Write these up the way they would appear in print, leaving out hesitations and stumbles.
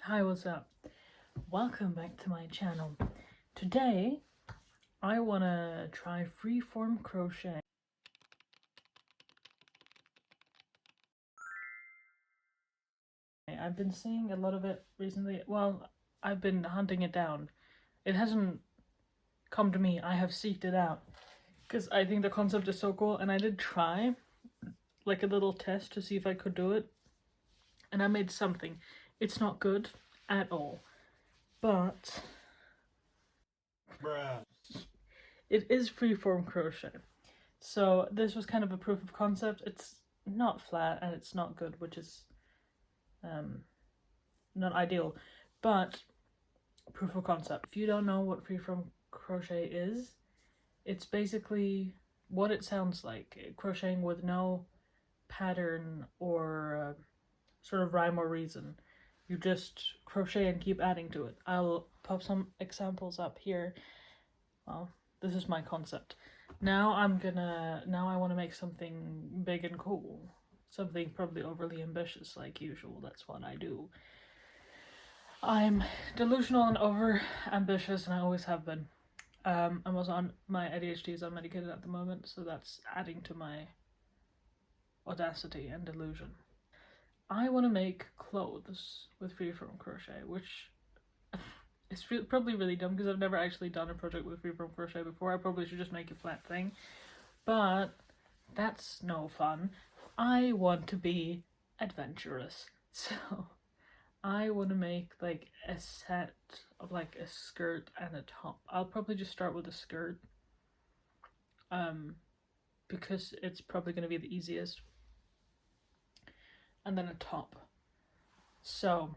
Hi, what's up? Welcome back to my channel. Today, I want to try freeform crochet. I've been seeing a lot of it recently. Well, I've been hunting it down. It hasn't come to me. I have seeked it out because I think the concept is so cool, and I did try like a little test to see if I could do it, and I made something. It's not good at all, but it is freeform crochet. So this was kind of a proof of concept. It's not flat and it's not good, which is not ideal, but proof of concept. If you don't know what freeform crochet is, it's basically what it sounds like, crocheting with no pattern or sort of rhyme or reason. You just crochet and keep adding to it. I'll pop some examples up here. Well, this is my concept. Now I want to make something big and cool. Something probably overly ambitious like usual. That's what I do. I'm delusional and over ambitious, and I always have been. I'm also on my ADHD is unmedicated at the moment, so that's adding to my audacity and delusion. I want to make clothes with freeform crochet, which is probably really dumb because I've never actually done a project with freeform crochet before. I probably should just make a flat thing, but that's no fun. I want to be adventurous, so I want to make like a set of like a skirt and a top. I'll probably just start with a skirt, because it's probably going to be the easiest, and then a top. So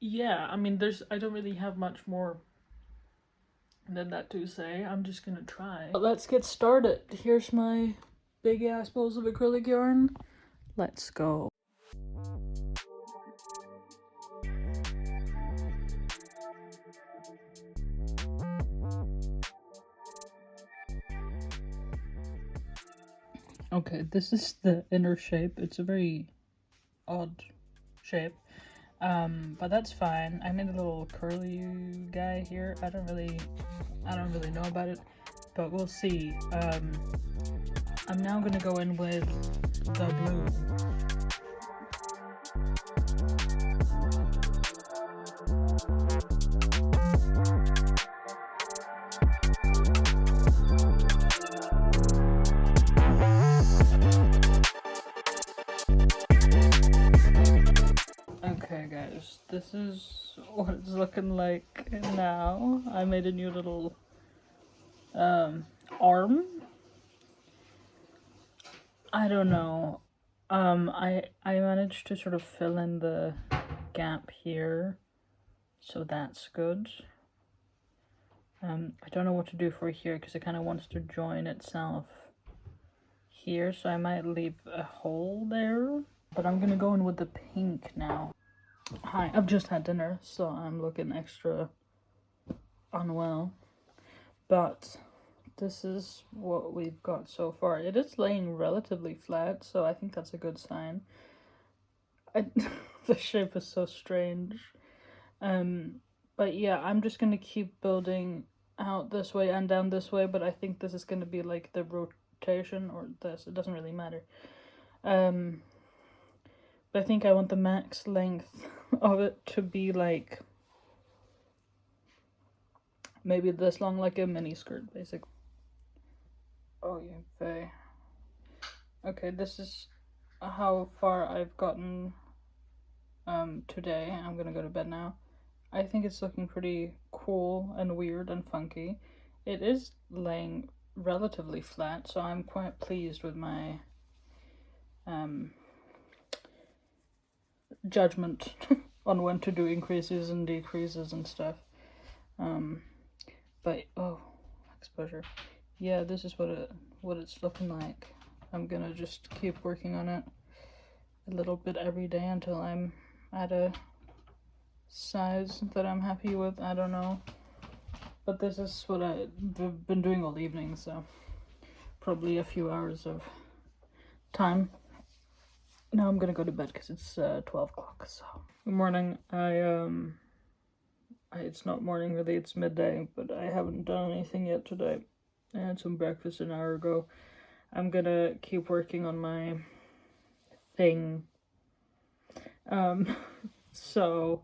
yeah, I mean, I don't really have much more than that to say. I'm just gonna try. But let's get started. Here's my big ass balls of acrylic yarn. Let's go. Okay, this is the inner shape. It's a very odd shape, but that's fine. I made a little curly guy here. I don't really know about it, but we'll see. I'm now gonna go in with the blue. Okay guys, this is what it's looking like now. I made a new little arm. I don't know. I managed to sort of fill in the gap here, so that's good. I don't know what to do for here because it kind of wants to join itself here, so I might leave a hole there. But I'm gonna go in with the pink now. Hi, I've just had dinner, so I'm looking extra unwell. But this is what we've got so far. It is laying relatively flat, so I think that's a good sign. The shape is so strange. But yeah, I'm just gonna keep building out this way and down this way, but I think this is gonna be like the rotation, or this, it doesn't really matter. But I think I want the max length of it to be like maybe this long, like a mini skirt, basically. Oh, you pay. Okay, this is how far I've gotten today. I'm gonna go to bed now. I think it's looking pretty cool and weird and funky. It is laying relatively flat, so I'm quite pleased with my judgment on when to do increases and decreases and stuff. But oh, exposure. Yeah, this is what it's looking like. I'm gonna just keep working on it a little bit every day until I'm at a size that I'm happy with. I don't know, but this is what I've been doing all evening, so probably a few hours of time. now I'm gonna go to bed because it's 12 o'clock. So good morning. It's not morning really, it's midday, but I haven't done anything yet today. I had some breakfast an hour ago. I'm gonna keep working on my thing. So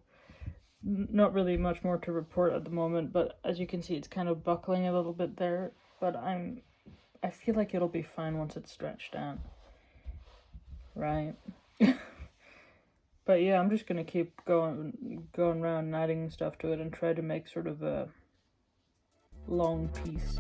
not really much more to report at the moment, but as you can see, it's kind of buckling a little bit there, but I feel like it'll be fine once it's stretched out. Right? But yeah, I'm just gonna keep going around and adding stuff to it and try to make sort of a long piece.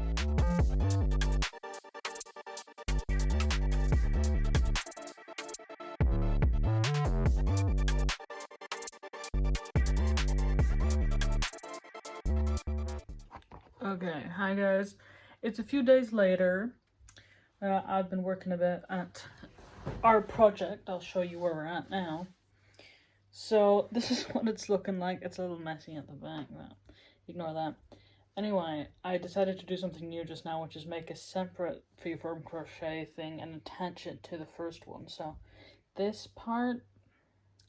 Okay, hi guys. It's a few days later. I've been working a bit at our project. I'll show you where we're at now. So this is what it's looking like. It's a little messy at the back, but ignore that. Anyway, I decided to do something new just now, which is make a separate freeform crochet thing and attach it to the first one. So this part,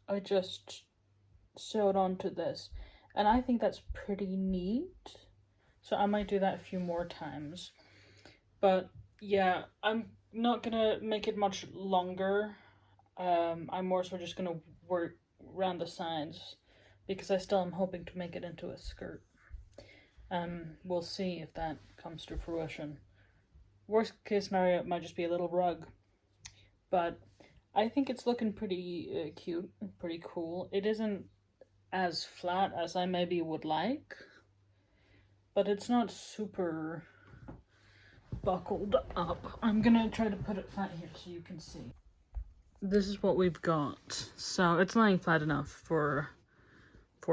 I just sewed onto this, and I think that's pretty neat. So I might do that a few more times. But yeah, I'm not gonna make it much longer. I'm more so just gonna work around the sides because I still am hoping to make it into a skirt. We'll see if that comes to fruition. Worst case scenario, it might just be a little rug. But I think it's looking pretty cute and pretty cool. It isn't as flat as I maybe would like, but it's not super buckled up. I'm gonna try to put it flat here so you can see. This is what we've got. So it's lying flat enough for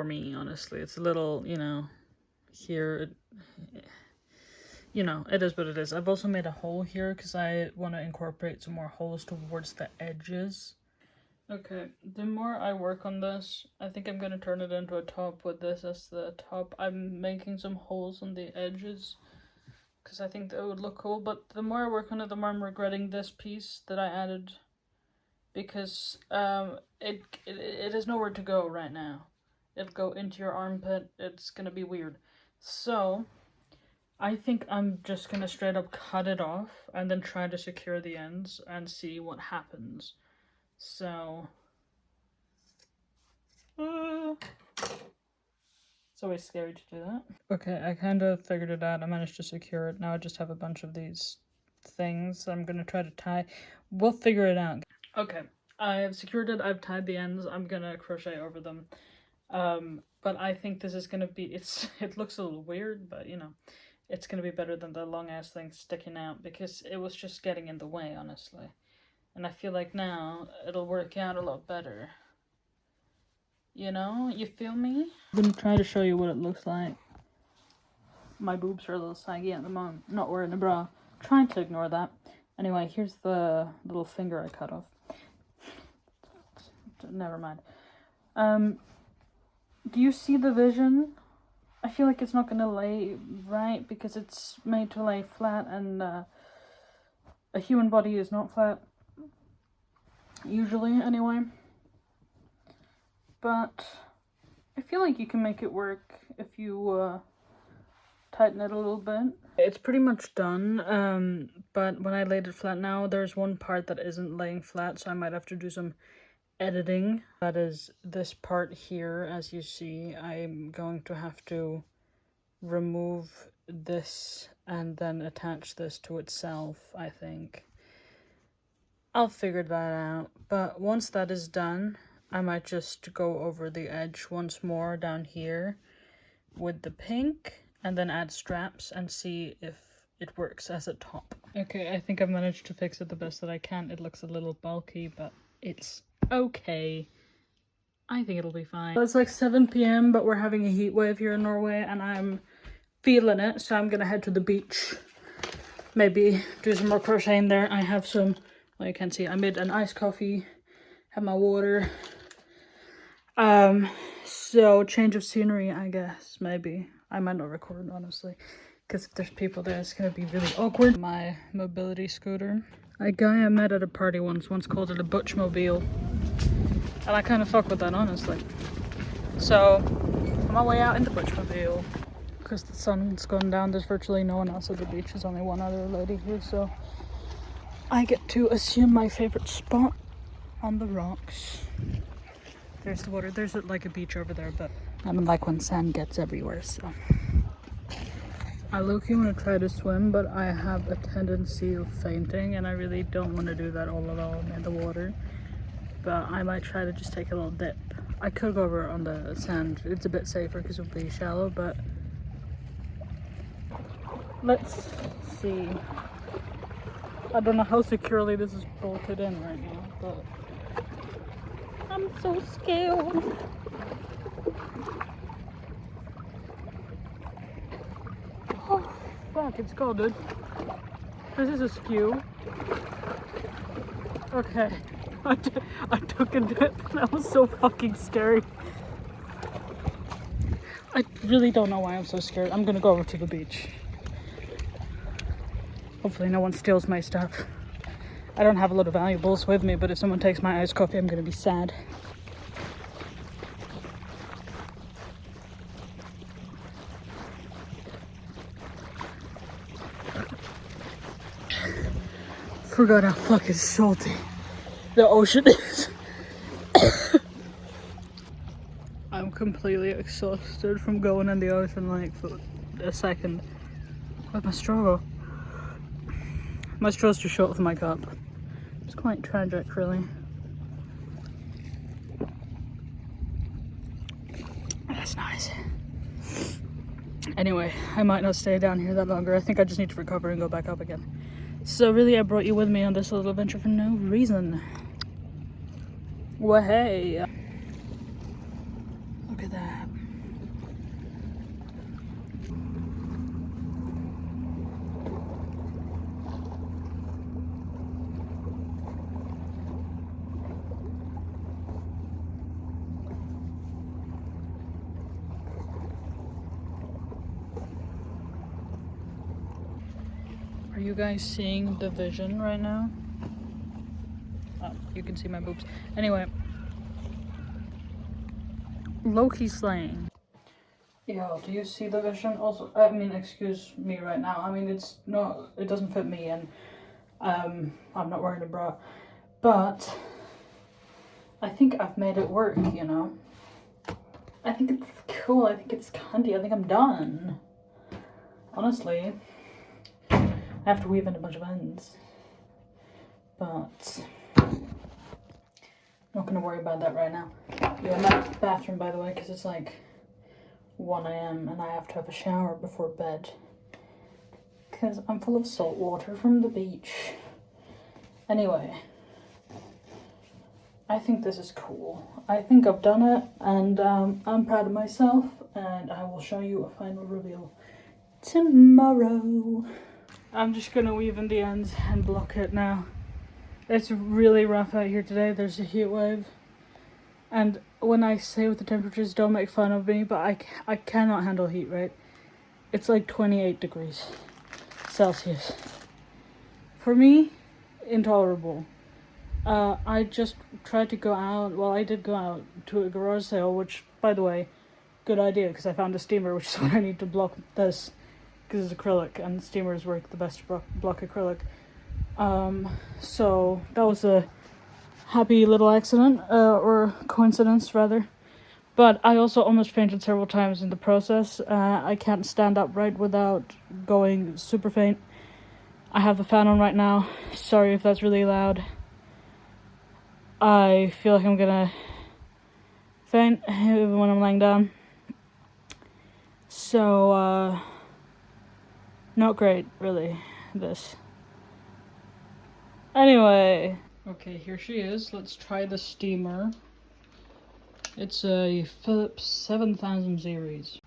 me, honestly. It's a little, you know, here, you know, it is what it is. I've also made a hole here because I want to incorporate some more holes towards the edges. Okay, the more I work on this, I think I'm going to turn it into a top with this as the top. I'm making some holes on the edges because I think that would look cool, but the more I work on it, the more I'm regretting this piece that I added because it has nowhere to go right now. It'll go into your armpit. It's going to be weird. So I think I'm just going to straight up cut it off and then try to secure the ends and see what happens. So it's always scary to do that. Okay, I kind of figured it out. I managed to secure it. Now I just have a bunch of these things I'm going to try to tie. We'll figure it out. Okay, I have secured it. I've tied the ends. I'm going to crochet over them. But I think this is going to be, it looks a little weird, but you know, it's going to be better than the long ass thing sticking out because it was just getting in the way, honestly. And I feel like now it'll work out a lot better. You know, you feel me? I'm gonna try to show you what it looks like. My boobs are a little saggy at the moment. Not wearing a bra. Trying to ignore that. Anyway, here's the little finger I cut off. Never mind. Do you see the vision? I feel like it's not gonna lay right because it's made to lay flat, and a human body is not flat. Usually, anyway. But I feel like you can make it work if you tighten it a little bit. It's pretty much done, but when I laid it flat now, there's one part that isn't laying flat, so I might have to do some editing. That is this part here. As you see, I'm going to have to remove this and then attach this to itself, I think. I'll figure that out, but once that is done, I might just go over the edge once more down here with the pink and then add straps and see if it works as a top. Okay, I think I've managed to fix it the best that I can. It looks a little bulky, but it's okay. I think it'll be fine. It's like 7 p.m, but we're having a heat wave here in Norway and I'm feeling it, so I'm gonna head to the beach. Maybe do some more crocheting there. I have some, well, you can see, I made an iced coffee, have my water. So change of scenery, I guess, maybe. I might not record, honestly, because if there's people there, it's gonna be really awkward. My mobility scooter. A guy I met at a party once called it a butchmobile. And I kind of fuck with that, honestly. So, on my way out in the butchmobile. Because the sun's going down, there's virtually no one else at the beach. There's only one other lady here, so I get to assume my favorite spot on the rocks. There's the water. There's like a beach over there, but I don't like when sand gets everywhere, so. I low-key want to try to swim, but I have a tendency of fainting, and I really don't want to do that all alone in the water. But I might try to just take a little dip. I could go over on the sand. It's a bit safer because it'll be shallow, but let's see. I don't know how securely this is bolted in right now, but I'm so scared. Oh, fuck, it's cold, dude. This is askew. Okay, I took a dip. That was so fucking scary. I really don't know why I'm so scared. I'm gonna go over to the beach. Hopefully no one steals my stuff. I don't have a lot of valuables with me, but if someone takes my iced coffee, I'm gonna be sad. Forgot how fucking salty the ocean is. I'm completely exhausted from going in the ocean like for a second. Where'd my straw go? My straw's too short for my cup. It's quite tragic, really. That's nice. Anyway, I might not stay down here that longer. I think I just need to recover and go back up again. So really, I brought you with me on this little adventure for no reason. Well, hey. Look at that. Are you guys seeing the vision right now? Oh, you can see my boobs. Anyway. Low-key slaying. Yo, do you see the vision? Also, I mean, excuse me right now. I mean, it doesn't fit me, and I'm not wearing a bra. But I think I've made it work, you know? I think it's cool. I think it's cunty. I think I'm done. Honestly. I have to weave in a bunch of ends, but I'm not going to worry about that right now. Yeah, I'm at the bathroom, by the way, because it's like 1 AM and I have to have a shower before bed because I'm full of salt water from the beach. Anyway, I think this is cool. I think I've done it, and I'm proud of myself, and I will show you a final reveal tomorrow. I'm just gonna weave in the ends and block it now. It's really rough out here today. There's a heat wave. And when I say with the temperatures, don't make fun of me, but I cannot handle heat, right? It's like 28 degrees Celsius. For me, intolerable. I just tried to go out. Well, I did go out to a garage sale, which, by the way, good idea, because I found a steamer, which is what I need to block this. Because it's acrylic, and steamers work the best to block acrylic. So that was a happy little accident, or coincidence rather. But I also almost fainted several times in the process. I can't stand upright without going super faint. I have the fan on right now. Sorry if that's really loud. I feel like I'm gonna faint even when I'm laying down. So, not great, really, this. Anyway. Okay, here she is. Let's try the steamer. It's a Philips 7000 series.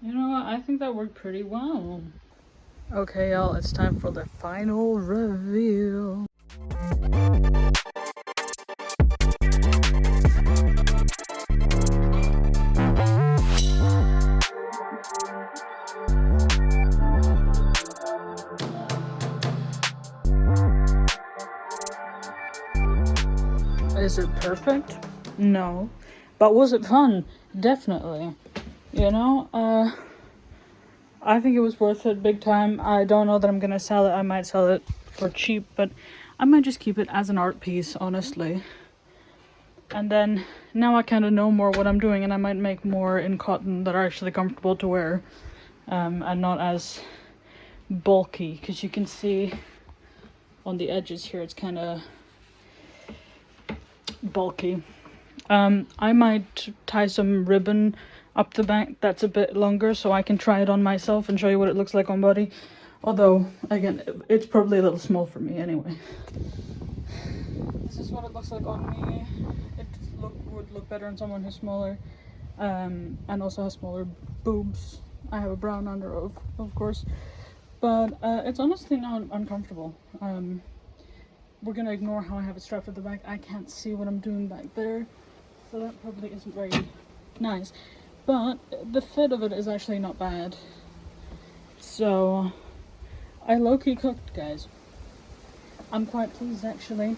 You know what? I think that worked pretty well. Okay, y'all, it's time for the final reveal. Was it perfect? No. But was it fun? Definitely. You know, I think it was worth it big time. I don't know that I'm gonna sell it. I might sell it for cheap, but I might just keep it as an art piece, honestly. And then now I kind of know more what I'm doing, and I might make more in cotton that are actually comfortable to wear, and not as bulky, because you can see on the edges here it's kind of bulky. I might tie some ribbon up the back that's a bit longer so I can try it on myself and show you what it looks like on body. Although, again, it's probably a little small for me anyway. This is what it looks like on me. It would look better on someone who's smaller, and also has smaller boobs. I have a brown under, of course, but it's honestly not uncomfortable. We're gonna ignore how I have it strapped at the back. I can't see what I'm doing back there, so that probably isn't very nice. But the fit of it is actually not bad. So I low-key cooked, guys. I'm quite pleased, actually.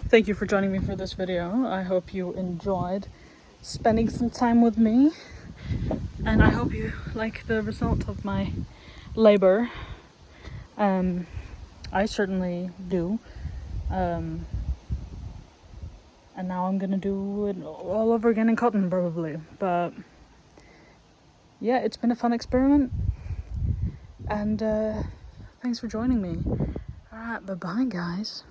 Thank you for joining me for this video. I hope you enjoyed spending some time with me, and I hope you like the result of my labor. I certainly do. And now I'm gonna do it all over again in cotton, probably. But yeah, it's been a fun experiment, and thanks for joining me. Alright, bye-bye, guys.